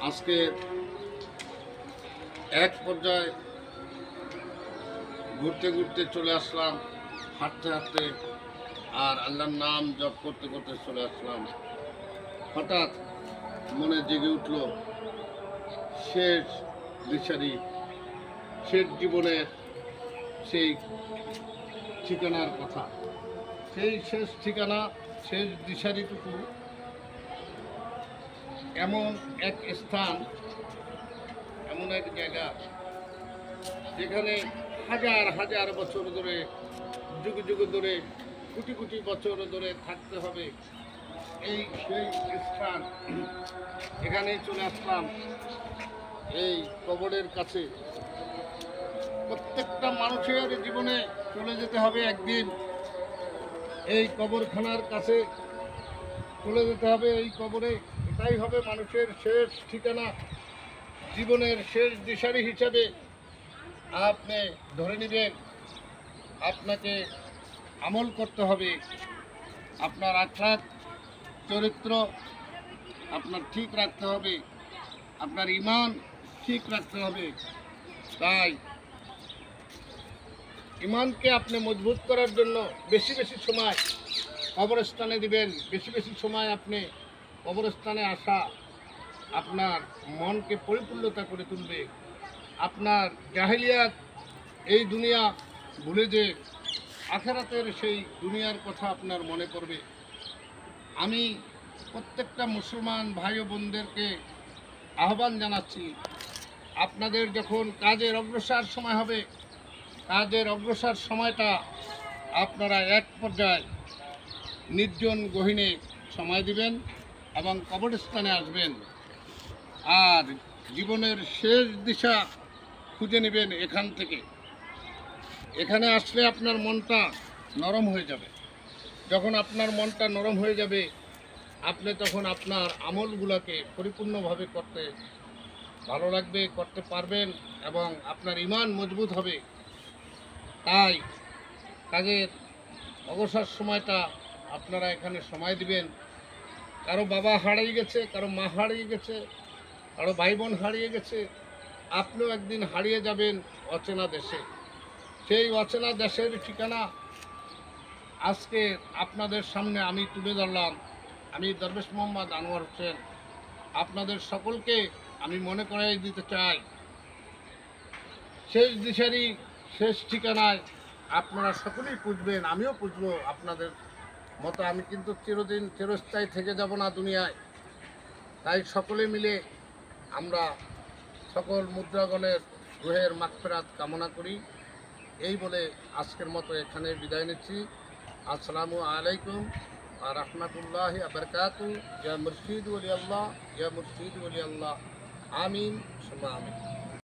আজকে এক পর্যায়ে ঘুরতে ঘুরতে চলে আসলাম, হাঁটতে হাঁটতে আর আল্লাহর নাম জপ করতে করতে চলে আসলাম। হঠাৎ মনে জেগে উঠল শেষ দিশারি, শেষ জীবনের সেই ঠিকানার কথা। সেই শেষ ঠিকানা, শেষ দিশারিটুকু এমন এক স্থান, এমন এক জায়গা যেখানে হাজার হাজার বছর ধরে, যুগ যুগ ধরে, কোটি কোটি বছর ধরে থাকতে হবে। এই সেই স্থান, এখানেই চলে আসলাম, এই কবরের কাছে। প্রত্যেকটা মানুষের জীবনে চলে যেতে হবে একদিন, এই কবরখানার কাছে চলে যেতে হবে। এই কবরে, এটাই হবে মানুষের শেষ ঠিকানা, জীবনের শেষ দিশারি হিসাবে আপনি ধরে নেবেন। আপনাকে আমল করতে হবে, আপনার আখলাক চরিত্র আপনার ঠিক রাখতে হবে, আপনার ঈমান ঠিক রাখতে হবে। তাই ঈমানকে আপনি মজবুত করার জন্য বেশি বেশি সময় কবরস্থানে দিবেন। বেশি বেশি সময় আপনি কবরস্থানে আসা আপনার মনকে পরিপূর্ণতা করে তুলবে। আপনার জাহেলিয়াত, এই দুনিয়া ভুলে যে আখেরাতের সেই দুনিয়ার কথা আপনার মনে পড়বে। আমি প্রত্যেকটা মুসলমান ভাই ও বোনদেরকে আহ্বান জানাচ্ছি, আপনাদের যখন কাজের অগ্রসর সময় হবে, কাজের অগ্রসর সময়টা আপনারা এক পর্যায়ে নির্জন গহীনে সময় দিবেন এবং কবরস্থানে আসবেন। আর জীবনের শেষ দিশা খুঁজে নেবেন এখান থেকে। এখানে আসলে আপনার মনটা নরম হয়ে যাবে। যখন আপনার মনটা নরম হয়ে যাবে, আপনি তখন আপনার আমলগুলোকে পরিপূর্ণভাবে করতে ভালো লাগবে, করতে পারবেন এবং আপনার ঈমান মজবুত হবে। তাই কাজের অবসর সময়টা আপনারা এখানে সময় দিবেন। কারো বাবা হারিয়ে গেছে, কারো মা হারিয়ে গেছে, কারো ভাই বোন হারিয়ে গেছে, আপনিও একদিন হারিয়ে যাবেন অচেনা দেশে। সেই অচেনা দেশের ঠিকানা আজকে আপনাদের সামনে আমি তুলে ধরলাম। আমি দরবেশ মোহাম্মদ আনোয়ার হোসেন আপনাদের সকলকে আমি মনে করাই দিতে চাই, শেষ দিশারি, শেষ ঠিকানায় আপনারা সকলেই পুজবেন, আমিও পুজব আপনাদের মতো। আমি কিন্তু চিরদিন চিরস্থায়ী থেকে যাব না দুনিয়ায়। তাই সকলে মিলে আমরা সকল মুদ্রাগণের রুহের মাগফিরাত কামনা করি। এই বলে আজকের মতো এখানে বিদায় নিচ্ছি। আসসালামু আলাইকুম ওয়া রাহমাতুল্লাহি ওয়া বারাকাতুহু। ইয়া মুর্শিদ ওলি আল্লাহ, ইয়া মুর্শিদ ওলি আল্লাহ। আমিন সুম্মা আমিন।